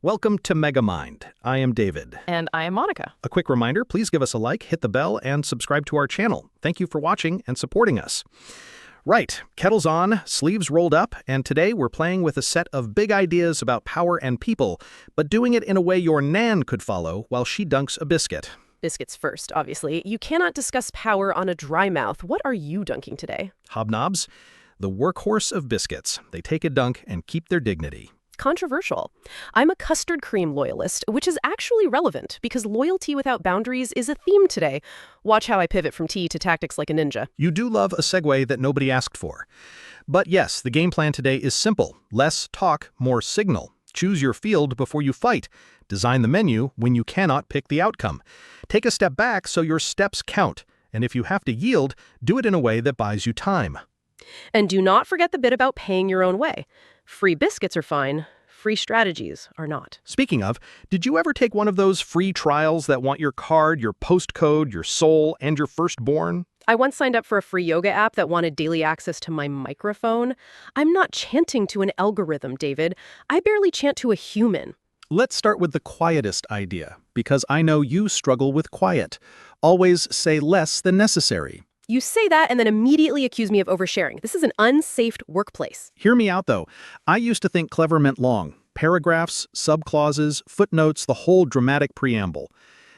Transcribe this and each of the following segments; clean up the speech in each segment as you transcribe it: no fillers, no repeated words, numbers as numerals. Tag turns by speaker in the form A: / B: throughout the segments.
A: Welcome to Megamind. I am David.
B: And I am Monica.
A: A quick reminder, please give us a like, hit the bell, and subscribe to our channel. Thank you for watching and supporting us. Right, kettle's on, sleeves rolled up, and today we're playing with a set of big ideas about power and people, but doing it in a way your Nan could follow while she dunks a biscuit.
B: Biscuits first, obviously. You cannot discuss power on a dry mouth. What are you dunking today?
A: Hobnobs, the workhorse of biscuits. They take a dunk and keep their dignity.
B: Controversial. I'm a custard cream loyalist, which is actually relevant because loyalty without boundaries is a theme today. Watch how I pivot from tea to tactics like a ninja.
A: You do love a segue that nobody asked for. But yes, the game plan today is simple. Less talk, more signal. Choose your field before you fight. Design the menu when you cannot pick the outcome. Take a step back so your steps count. And if you have to yield, do it in a way that buys you time.
B: And do not forget the bit about paying your own way. Free biscuits are fine. Free strategies are not.
A: Speaking of, did you ever take one of those free trials that want your card, your postcode, your soul, and your firstborn?
B: I once signed up for a free yoga app that wanted daily access to my microphone. I'm not chanting to an algorithm, David. I barely chant to a human.
A: Let's start with the quietest idea, because I know you struggle with quiet. Always say less than necessary.
B: You say that and then immediately accuse me of oversharing. This is an unsafe workplace.
A: Hear me out, though. I used to think clever meant long. Paragraphs, subclauses, footnotes, the whole dramatic preamble.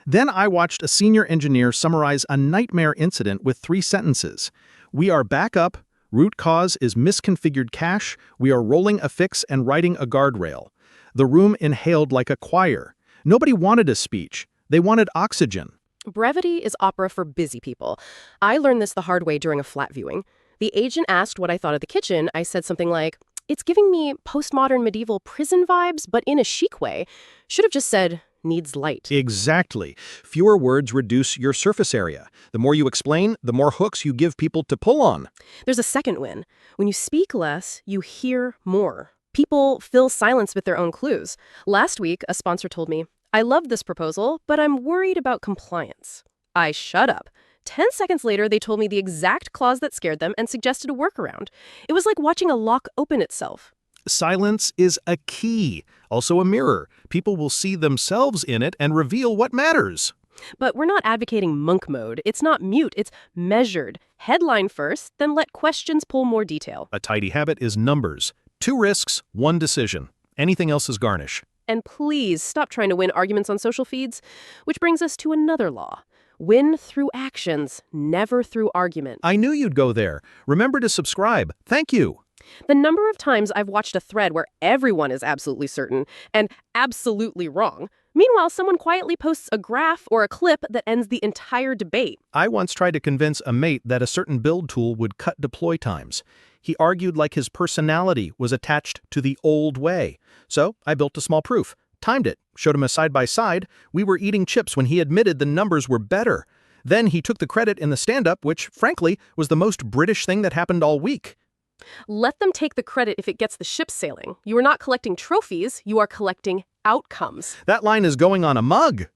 A: Then I watched a senior engineer summarize a nightmare incident with 3 sentences. We are back up. Root cause is misconfigured cache. We are rolling a fix and writing a guardrail. The room inhaled like a choir. Nobody wanted a speech. They wanted oxygen.
B: Brevity is opera for busy people. I learned this the hard way during a flat viewing. The agent asked what I thought of the kitchen. I said something like, "It's giving me postmodern medieval prison vibes, but in a chic way." Should have just said, "Needs light."
A: Exactly. Fewer words reduce your surface area. The more you explain, the more hooks you give people to pull on.
B: There's a second win. When you speak less, you hear more. People fill silence with their own clues. Last week, a sponsor told me, "I love this proposal, but I'm worried about compliance." I shut up. 10 seconds later, they told me the exact clause that scared them and suggested a workaround. It was like watching a lock open itself.
A: Silence is a key, also a mirror. People will see themselves in it and reveal what matters.
B: But we're not advocating monk mode. It's not mute, it's measured. Headline first, then let questions pull more detail.
A: A tidy habit is numbers. 2 risks, 1 decision. Anything else is garnish.
B: And please stop trying to win arguments on social feeds. Which brings us to another law. Win through actions, never through argument.
A: I knew you'd go there. Remember to subscribe. Thank you.
B: The number of times I've watched a thread where everyone is absolutely certain and absolutely wrong. Meanwhile, someone quietly posts a graph or a clip that ends the entire debate.
A: I once tried to convince a mate that a certain build tool would cut deploy times. He argued like his personality was attached to the old way. So I built a small proof, timed it, showed him a side-by-side. We were eating chips when he admitted the numbers were better. Then he took the credit in the stand-up, which, frankly, was the most British thing that happened all week.
B: Let them take the credit if it gets the ship sailing. You are not collecting trophies, you are collecting outcomes.
A: That line is going on a mug.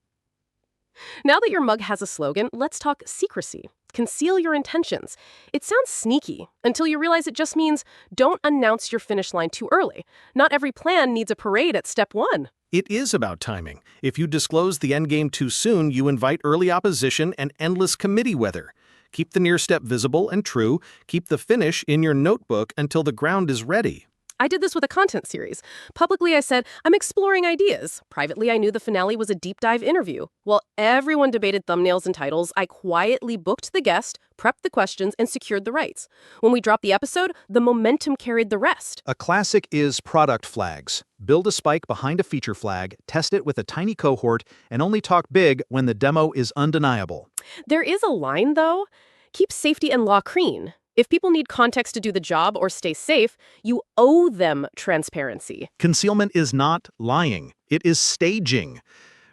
B: Now that your mug has a slogan, let's talk secrecy. Conceal your intentions. It sounds sneaky until you realize it just means don't announce your finish line too early. Not every plan needs a parade at step 1.
A: It is about timing. If you disclose the endgame too soon, you invite early opposition and endless committee weather. Keep the near step visible and true. Keep the finish in your notebook until the ground is ready.
B: I did this with a content series. Publicly, I said, I'm exploring ideas. Privately, I knew the finale was a deep dive interview. While everyone debated thumbnails and titles, I quietly booked the guest, prepped the questions, and secured the rights. When we dropped the episode, the momentum carried the rest.
A: A classic is product flags. Build a spike behind a feature flag, test it with a tiny cohort, and only talk big when the demo is undeniable.
B: There is a line, though. Keep safety and law clean. If people need context to do the job or stay safe, you owe them transparency.
A: Concealment is not lying. It is staging.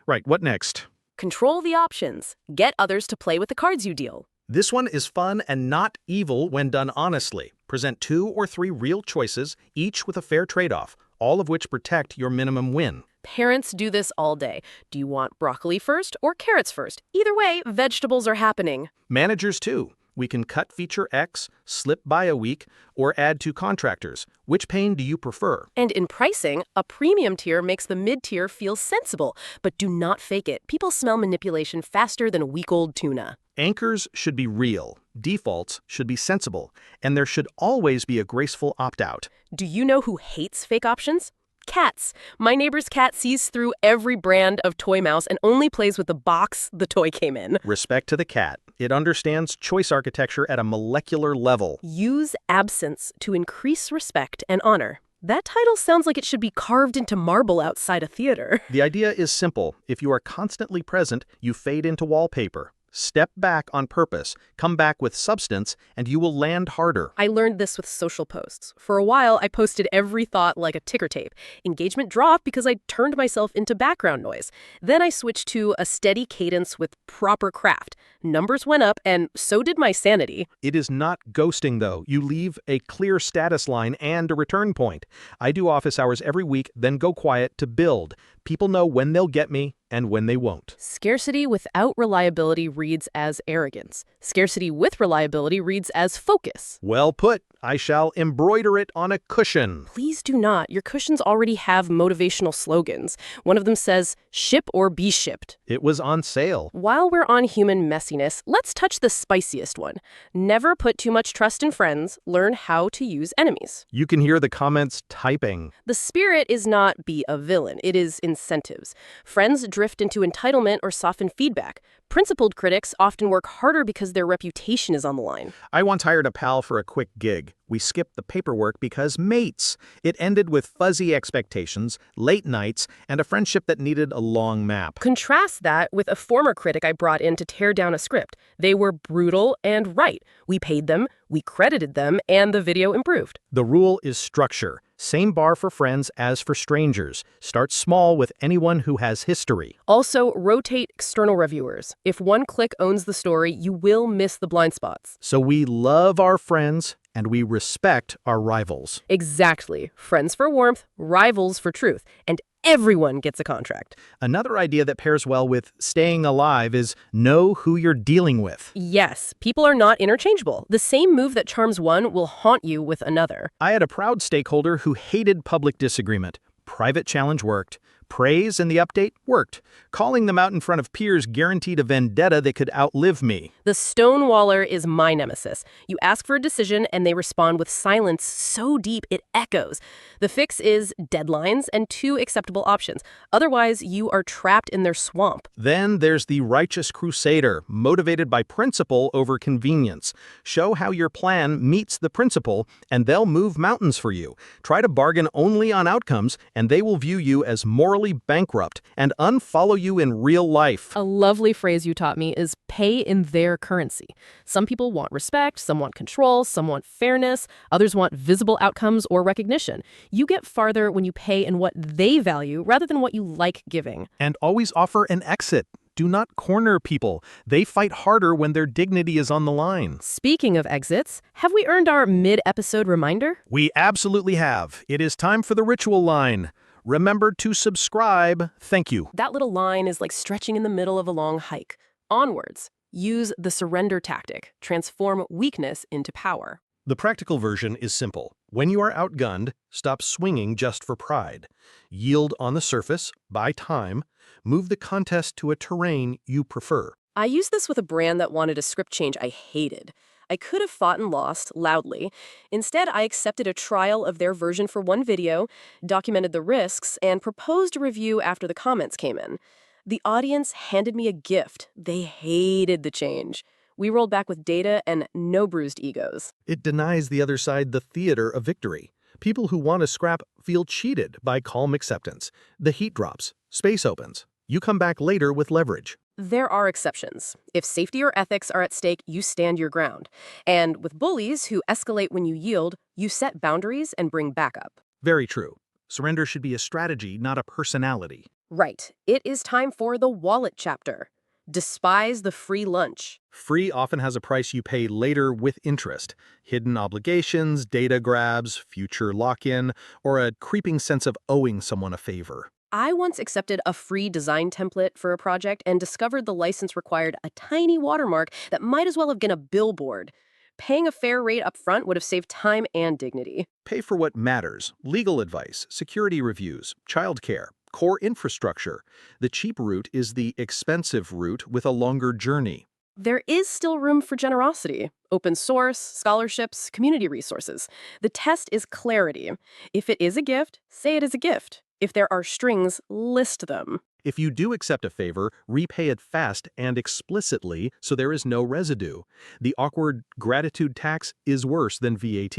A: Right, what next?
B: Control the options. Get others to play with the cards you deal.
A: This one is fun and not evil when done honestly. Present 2 or 3 real choices, each with a fair trade-off, all of which protect your minimum win.
B: Parents do this all day. Do you want broccoli first or carrots first? Either way, vegetables are happening.
A: Managers too. We can cut feature X, slip by a week, or add to contractors. Which pane do you prefer?
B: And in pricing, a premium tier makes the mid-tier feel sensible, but do not fake it. People smell manipulation faster than week-old tuna.
A: Anchors should be real, defaults should be sensible, and there should always be a graceful opt-out.
B: Do you know who hates fake options? Cats. My neighbor's cat sees through every brand of toy mouse and only plays with the box the toy came in.
A: Respect to the cat. It understands choice architecture at a molecular level.
B: Use absence to increase respect and honor. That title sounds like it should be carved into marble outside a theater.
A: The idea is simple. If you are constantly present, you fade into wallpaper. Step back on purpose, come back with substance, and you will land harder.
B: I learned this with social posts. For a while, I posted every thought like a ticker tape. Engagement dropped because I turned myself into background noise. Then I switched to a steady cadence with proper craft. Numbers went up, and so did my sanity.
A: It is not ghosting, though. You leave a clear status line and a return point. I do office hours every week, then go quiet to build. People know when they'll get me and when they won't.
B: Scarcity without reliability reads as arrogance. Scarcity with reliability reads as focus.
A: Well put. I shall embroider it on a cushion.
B: Please do not. Your cushions already have motivational slogans. One of them says, ship or be shipped.
A: It was on sale.
B: While we're on human messiness, let's touch the spiciest one. Never put too much trust in friends. Learn how to use enemies.
A: You can hear the comments typing.
B: The spirit is not be a villain. It is incentives. Friends drift into entitlement or soften feedback. Principled critics often work harder because their reputation is on the line.
A: I once hired a pal for a quick gig. We skipped the paperwork because mates. It ended with fuzzy expectations, late nights, and a friendship that needed a long map.
B: Contrast that with a former critic I brought in to tear down a script. They were brutal and right. We paid them, we credited them, and the video improved.
A: The rule is structure. Same bar for friends as for strangers. Start small with anyone who has history.
B: Also, rotate external reviewers. If one click owns the story, you will miss the blind spots.
A: So we love our friends and we respect our rivals.
B: Exactly. Friends for warmth, rivals for truth. And everyone gets a contract.
A: Another idea that pairs well with staying alive is know who you're dealing with.
B: Yes, people are not interchangeable. The same move that charms one will haunt you with another.
A: I had a proud stakeholder who hated public disagreement. Private challenge worked. Praise in the update worked. Calling them out in front of peers guaranteed a vendetta that could outlive me.
B: The stonewaller is my nemesis. You ask for a decision and they respond with silence so deep it echoes. The fix is deadlines and 2 acceptable options. Otherwise, you are trapped in their swamp.
A: Then there's the righteous crusader, motivated by principle over convenience. Show how your plan meets the principle, and they'll move mountains for you. Try to bargain only on outcomes, and they will view you as morally bankrupt and unfollow you in real life.
B: A lovely phrase you taught me is pay in their currency. Some people want respect, some want control, some want fairness, others want visible outcomes or recognition. You get farther when you pay in what they value rather than what you like giving.
A: And always offer an exit. Do not corner people. They fight harder when their dignity is on the line.
B: Speaking of exits, have we earned our mid-episode reminder?
A: We absolutely have. It is time for the ritual line. Remember to subscribe. Thank you.
B: That little line is like stretching in the middle of a long hike. Onwards. Use the surrender tactic. Transform weakness into power.
A: The practical version is simple. When you are outgunned, stop swinging just for pride. Yield on the surface, buy time, move the contest to a terrain you prefer.
B: I used this with a brand that wanted a script change I hated. I could have fought and lost loudly. Instead, I accepted a trial of their version for one video, documented the risks, and proposed a review after the comments came in. The audience handed me a gift. They hated the change. We rolled back with data and no bruised egos.
A: It denies the other side the theater of victory. People who want to scrap feel cheated by calm acceptance. The heat drops. Space opens. You come back later with leverage.
B: There are exceptions. If safety or ethics are at stake, you stand your ground. And with bullies who escalate when you yield, you set boundaries and bring backup.
A: Very true. Surrender should be a strategy, not a personality.
B: Right. It is time for the wallet chapter. Despise the free lunch.
A: Free often has a price you pay later with interest. Hidden obligations, data grabs, future lock-in, or a creeping sense of owing someone a favor.
B: I once accepted a free design template for a project and discovered the license required a tiny watermark that might as well have been a billboard. Paying a fair rate up front would have saved time and dignity.
A: Pay for what matters: legal advice, security reviews, childcare, core infrastructure. The cheap route is the expensive route with a longer journey.
B: There is still room for generosity. Open source, scholarships, community resources. The test is clarity. If it is a gift, say it is a gift. If there are strings, list them.
A: If you do accept a favor, repay it fast and explicitly so there is no residue. The awkward gratitude tax is worse than VAT.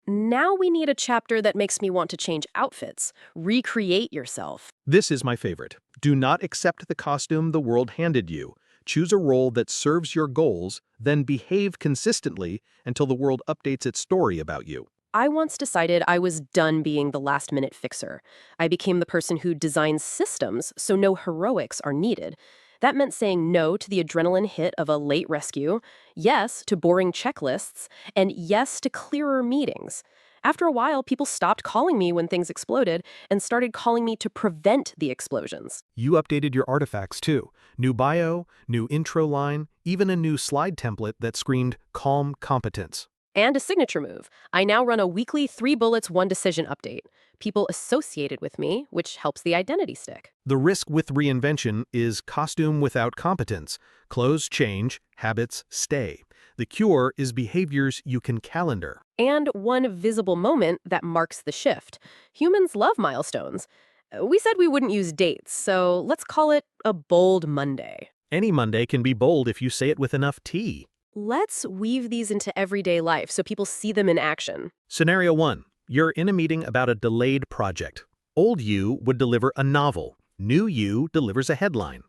B: Now we need a chapter that makes me want to change outfits. Recreate yourself.
A: This is my favorite. Do not accept the costume the world handed you. Choose a role that serves your goals, then behave consistently until the world updates its story about you.
B: I once decided I was done being the last-minute fixer. I became the person who designs systems so no heroics are needed. That meant saying no to the adrenaline hit of a late rescue, yes to boring checklists, and yes to clearer meetings. After a while, people stopped calling me when things exploded and started calling me to prevent the explosions.
A: You updated your artifacts too. New bio, new intro line, even a new slide template that screamed calm competence.
B: And a signature move. I now run a weekly 3 bullets, 1 decision update. People associated with me, which helps the identity stick.
A: The risk with reinvention is costume without competence. Clothes change, habits stay. The cure is behaviors you can calendar.
B: And one visible moment that marks the shift. Humans love milestones. We said we wouldn't use dates, so let's call it a bold Monday.
A: Any Monday can be bold if you say it with enough tea.
B: Let's weave these into everyday life so people see them in action.
A: Scenario 1. You're in a meeting about a delayed project. Old you would deliver a novel. New you delivers a headline.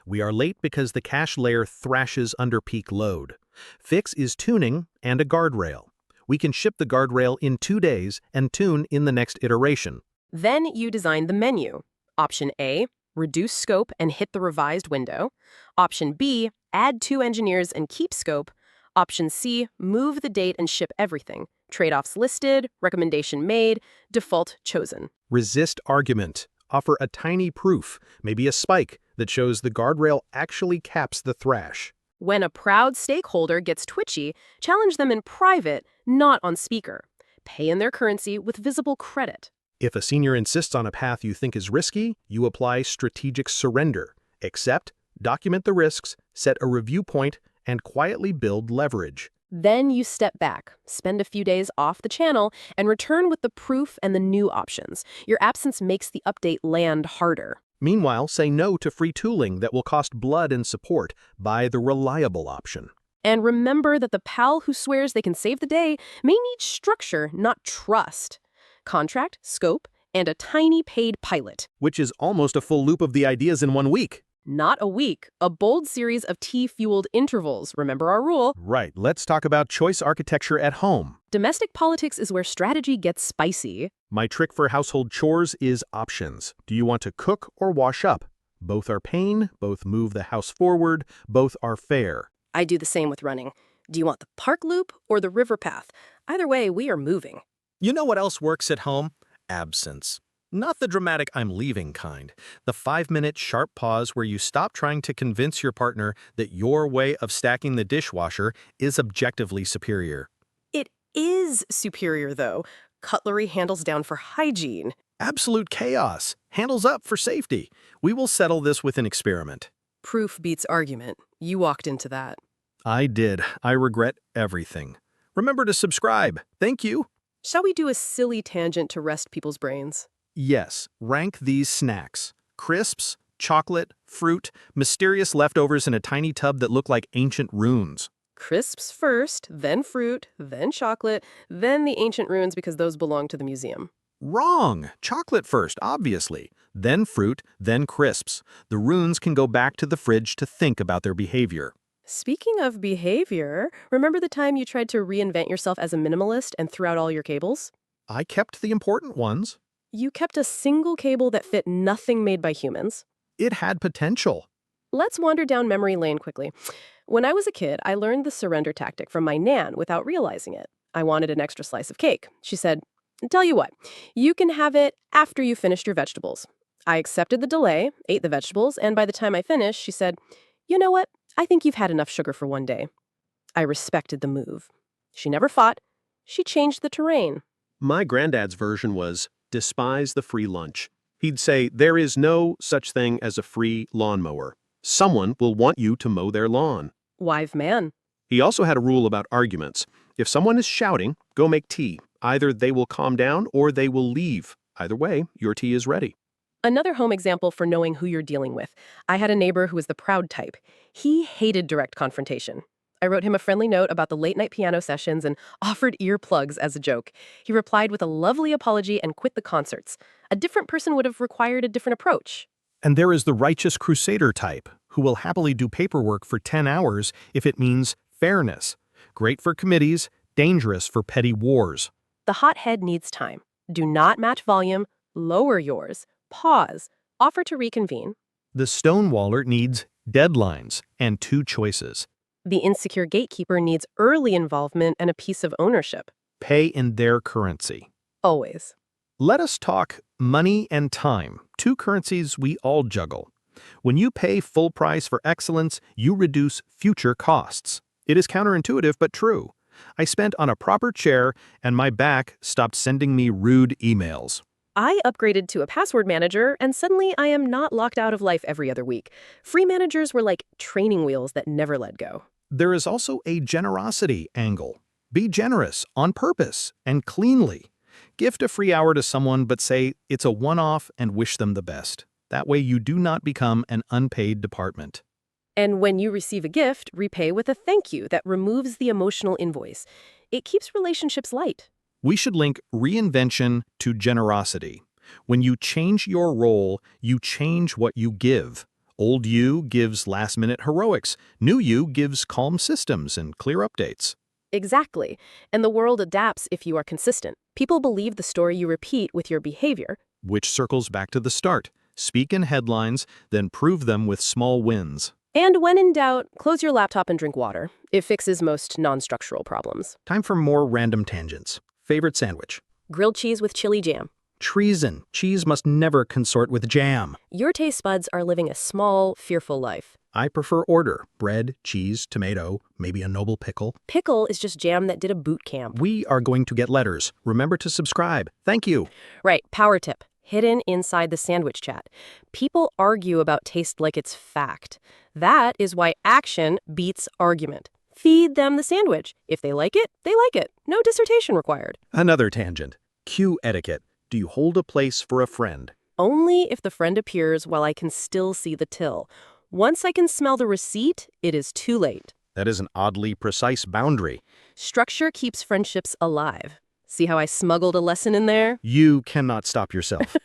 A: We are late because the cache layer thrashes under peak load. Fix is tuning and a guardrail. We can ship the guardrail in 2 days and tune in the next iteration.
B: Then you design the menu. Option A, reduce scope and hit the revised window. Option B, add 2 engineers and keep scope. Option C, move the date and ship everything. Trade-offs listed, recommendation made, default chosen.
A: Resist argument. Offer a tiny proof, maybe a spike, that shows the guardrail actually caps the thrash.
B: When a proud stakeholder gets twitchy, challenge them in private, not on speaker. Pay in their currency with visible credit.
A: If a senior insists on a path you think is risky, you apply strategic surrender. Accept, document the risks, set a review point, and quietly build leverage.
B: Then you step back, spend a few days off the channel, and return with the proof and the new options. Your absence makes the update land harder.
A: Meanwhile, say no to free tooling that will cost blood and support. Buy the reliable option.
B: And remember that the pal who swears they can save the day may need structure, not trust. Contract, scope, and a tiny paid pilot.
A: Which is almost a full loop of the ideas in 1 week.
B: Not a week, a bold series of tea-fueled intervals. Remember our rule.
A: Right, let's talk about choice architecture at home.
B: Domestic politics is where strategy gets spicy.
A: My trick for household chores is options. Do you want to cook or wash up? Both are pain, both move the house forward, both are fair.
B: I do the same with running. Do you want the park loop or the river path? Either way, we are moving.
A: You know what else works at home? Absence. Not the dramatic I'm leaving kind. The 5-minute sharp pause where you stop trying to convince your partner that your way of stacking the dishwasher is objectively superior.
B: It is superior, though. Cutlery handles down for hygiene.
A: Absolute chaos. Handles up for safety. We will settle this with an experiment.
B: Proof beats argument. You walked into that.
A: I did. I regret everything. Remember to subscribe. Thank you.
B: Shall we do a silly tangent to rest people's brains?
A: Yes, rank these snacks. Crisps, chocolate, fruit, mysterious leftovers in a tiny tub that look like ancient runes.
B: Crisps first, then fruit, then chocolate, then the ancient ruins because those belong to the museum.
A: Wrong! Chocolate first, obviously. Then fruit, then crisps. The runes can go back to the fridge to think about their behavior.
B: Speaking of behavior, remember the time you tried to reinvent yourself as a minimalist and threw out all your cables?
A: I kept the important ones.
B: You kept a single cable that fit nothing made by humans.
A: It had potential.
B: Let's wander down memory lane quickly. When I was a kid, I learned the surrender tactic from my nan without realizing it. I wanted an extra slice of cake. She said, "Tell you what, you can have it after you finished your vegetables." I accepted the delay, ate the vegetables, and by the time I finished, she said, "You know what? I think you've had enough sugar for one day." I respected the move. She never fought. She changed the terrain.
C: My granddad's version was, despise the free lunch. He'd say, there is no such thing as a free lawnmower. Someone will want you to mow their lawn.
B: Wise man.
C: He also had a rule about arguments. If someone is shouting, go make tea. Either they will calm down or they will leave. Either way, your tea is ready.
B: Another home example for knowing who you're dealing with. I had a neighbor who was the proud type. He hated direct confrontation. I wrote him a friendly note about the late-night piano sessions and offered earplugs as a joke. He replied with a lovely apology and quit the concerts. A different person would have required a different approach.
A: And there is the righteous crusader type, who will happily do paperwork for 10 hours if it means fairness. Great for committees, dangerous for petty wars.
B: The hothead needs time. Do not match volume. Lower yours. Pause. Offer to reconvene.
A: The stonewaller needs deadlines and 2 choices.
B: The insecure gatekeeper needs early involvement and a piece of ownership.
A: Pay in their currency.
B: Always.
A: Let us talk money and time, 2 currencies we all juggle. When you pay full price for excellence, you reduce future costs. It is counterintuitive but true. I spent on a proper chair and my back stopped sending me rude emails.
B: I upgraded to a password manager, and suddenly I am not locked out of life every other week. Free managers were like training wheels that never let go.
A: There is also a generosity angle. Be generous on purpose and cleanly. Gift a free hour to someone, but say it's a one-off and wish them the best. That way you do not become an unpaid department.
B: And when you receive a gift, repay with a thank you that removes the emotional invoice. It keeps relationships light.
A: We should link reinvention to generosity. When you change your role, you change what you give. Old you gives last-minute heroics. New you gives calm systems and clear updates.
B: Exactly. And the world adapts if you are consistent. People believe the story you repeat with your behavior.
A: Which circles back to the start. Speak in headlines, then prove them with small wins.
B: And when in doubt, close your laptop and drink water. It fixes most non-structural problems.
A: Time for more random tangents. Favorite sandwich?
B: Grilled cheese with chili jam.
A: Treason. Cheese must never consort with jam.
B: Your taste buds are living a small, fearful life.
A: I prefer order. Bread, cheese, tomato, maybe a noble pickle.
B: Pickle is just jam that did a boot camp.
A: We are going to get letters. Remember to subscribe. Thank you.
B: Right, power tip. Hidden inside the sandwich chat. People argue about taste like it's fact. That is why action beats argument. Feed them the sandwich. If they like it, they like it. No dissertation required.
A: Another tangent. Queue etiquette. Do you hold a place for a friend?
B: Only if the friend appears while I can still see the till. Once I can smell the receipt, it is too late.
A: That is an oddly precise boundary.
B: Structure keeps friendships alive. See how I smuggled a lesson in there?
A: You cannot stop yourself.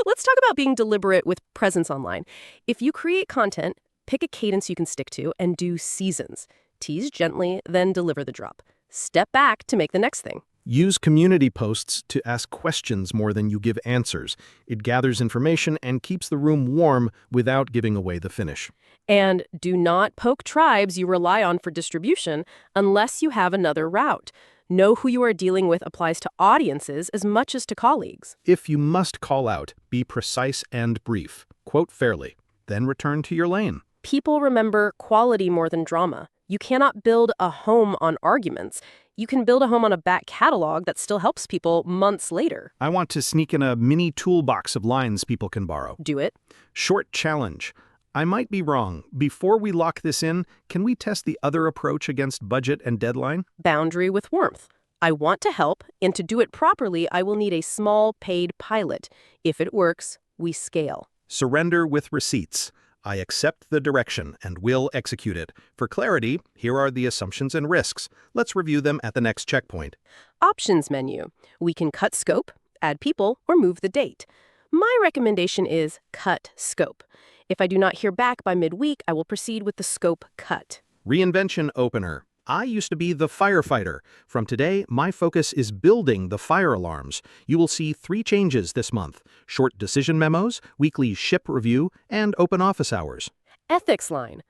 B: Let's talk about being deliberate with presence online. If you create content, pick a cadence you can stick to and do seasons. Tease gently, then deliver the drop. Step back to make the next thing.
A: Use community posts to ask questions more than you give answers. It gathers information and keeps the room warm without giving away the finish.
B: And do not poke tribes you rely on for distribution unless you have another route. Know who you are dealing with applies to audiences as much as to colleagues.
A: If you must call out, be precise and brief. Quote fairly. Then return to your lane.
B: People remember quality more than drama. You cannot build a home on arguments. You can build a home on a back catalog that still helps people months later.
A: I want to sneak in a mini toolbox of lines people can borrow.
B: Do it.
A: Short challenge. I might be wrong. Before we lock this in, can we test the other approach against budget and deadline?
B: Boundary with warmth. I want to help, and to do it properly, I will need a small paid pilot. If it works, we scale.
A: Surrender with receipts. I accept the direction and will execute it. For clarity, here are the assumptions and risks. Let's review them at the next checkpoint.
B: Options menu. We can cut scope, add people, or move the date. My recommendation is cut scope. If I do not hear back by midweek, I will proceed with the scope cut.
A: Reinvention opener. I used to be the firefighter. From today, my focus is building the fire alarms. You will see 3 changes this month: short decision memos, weekly ship review, and open office hours.
B: Ethics line.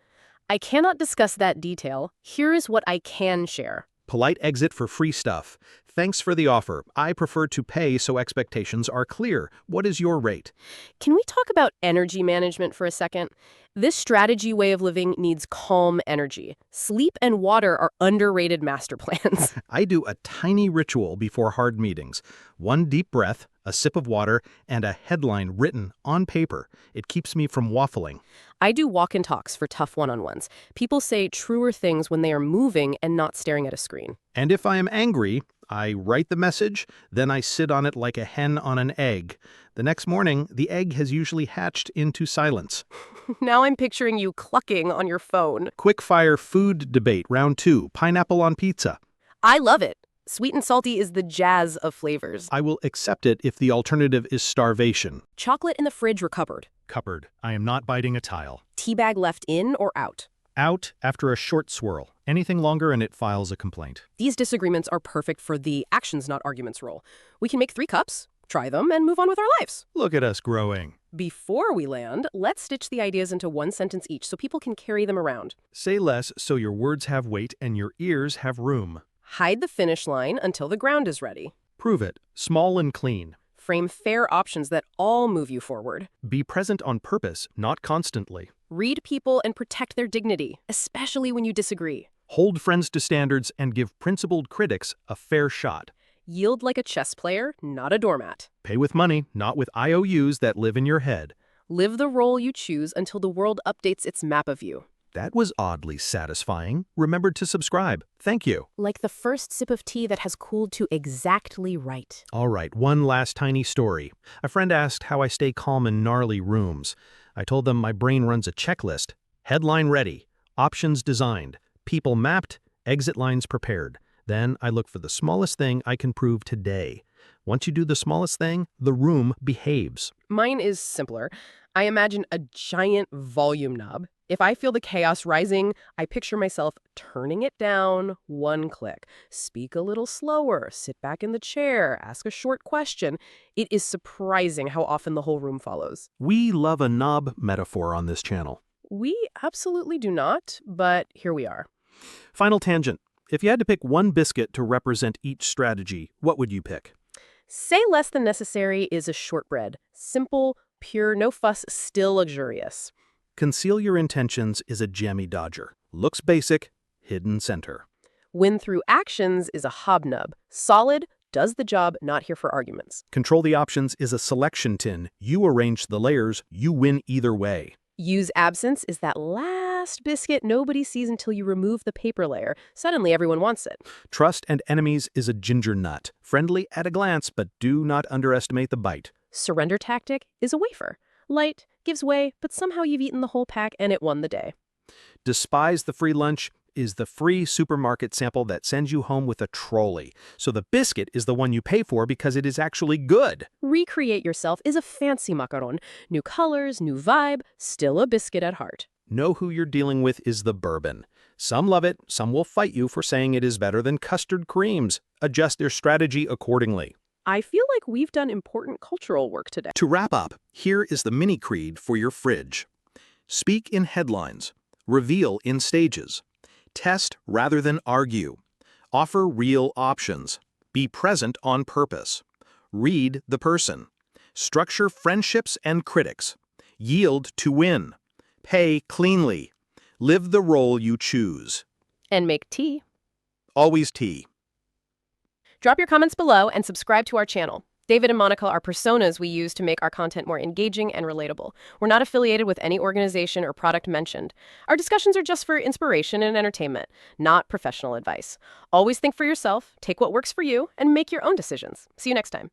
B: I cannot discuss that detail. Here is what I can share.
A: Polite exit for free stuff. Thanks for the offer. I prefer to pay so expectations are clear. What is your rate?
B: Can we talk about energy management for a second? This strategy way of living needs calm energy. Sleep and water are underrated master plans.
A: I do a tiny ritual before hard meetings. One deep breath, a sip of water, and a headline written on paper. It keeps me from waffling.
B: I do walk-in talks for tough one-on-ones. People say truer things when they are moving and not staring at a screen.
A: And if I am angry, I write the message, then I sit on it like a hen on an egg. The next morning, the egg has usually hatched into silence.
B: Now I'm picturing you clucking on your phone.
A: Quick-fire food debate, round 2, pineapple on pizza.
B: I love it. Sweet and salty is the jazz of flavors.
A: I will accept it if the alternative is starvation.
B: Chocolate in the fridge recovered.
A: Cupboard. I am not biting a tile.
B: Tea bag left in or out.
A: Out after a short swirl. Anything longer and it files a complaint.
B: These disagreements are perfect for the actions not arguments rule. We can make 3 cups, try them, and move on with our lives.
A: Look at us growing.
B: Before we land, let's stitch the ideas into one sentence each so people can carry them around.
A: Say less so your words have weight and your ears have room.
B: Hide the finish line until the ground is ready.
A: Prove it. Small and clean.
B: Frame fair options that all move you forward.
A: Be present on purpose, not constantly.
B: Read people and protect their dignity, especially when you disagree.
A: Hold friends to standards and give principled critics a fair shot.
B: Yield like a chess player, not a doormat.
A: Pay with money, not with IOUs that live in your head.
B: Live the role you choose until the world updates its map of you.
A: That was oddly satisfying. Remember to subscribe. Thank you.
B: Like the first sip of tea that has cooled to exactly right.
A: All right, one last tiny story. A friend asked how I stay calm in gnarly rooms. I told them my brain runs a checklist. Headline ready, options designed, people mapped, exit lines prepared. Then I look for the smallest thing I can prove today. Once you do the smallest thing, the room behaves.
B: Mine is simpler. I imagine a giant volume knob. If I feel the chaos rising, I picture myself turning it down 1 click. Speak a little slower, sit back in the chair, ask a short question. It is surprising how often the whole room follows.
A: We love a knob metaphor on this channel.
B: We absolutely do not, but here we are.
A: Final tangent. If you had to pick one biscuit to represent each strategy, what would you pick?
B: Say less than necessary is a shortbread. Simple, pure, no fuss, still luxurious.
A: Conceal your intentions is a jammy dodger. Looks basic, hidden center.
B: Win through actions is a hobnub. Solid, does the job, not here for arguments.
A: Control the options is a selection tin. You arrange the layers, you win either way.
B: Use absence is that last biscuit nobody sees until you remove the paper layer. Suddenly everyone wants it.
A: Trust and enemies is a ginger nut. Friendly at a glance, but do not underestimate the bite.
B: Surrender tactic is a wafer. Light, gives way, but somehow you've eaten the whole pack and it won the day.
A: Despise the free lunch is the free supermarket sample that sends you home with a trolley. So the biscuit is the one you pay for because it is actually good.
B: Recreate yourself is a fancy macaron. New colors, new vibe, still a biscuit at heart.
A: Know who you're dealing with is the bourbon. Some love it, some will fight you for saying it is better than custard creams. Adjust their strategy accordingly.
B: I feel like we've done important cultural work today.
A: To wrap up, here is the mini creed for your fridge. Speak in headlines. Reveal in stages. Test rather than argue. Offer real options. Be present on purpose. Read the person. Structure friendships and critics. Yield to win. Pay cleanly. Live the role you choose.
B: And make tea.
A: Always tea.
B: Drop your comments below and subscribe to our channel. David and Monica are personas we use to make our content more engaging and relatable. We're not affiliated with any organization or product mentioned. Our discussions are just for inspiration and entertainment, not professional advice. Always think for yourself, take what works for you, and make your own decisions. See you next time.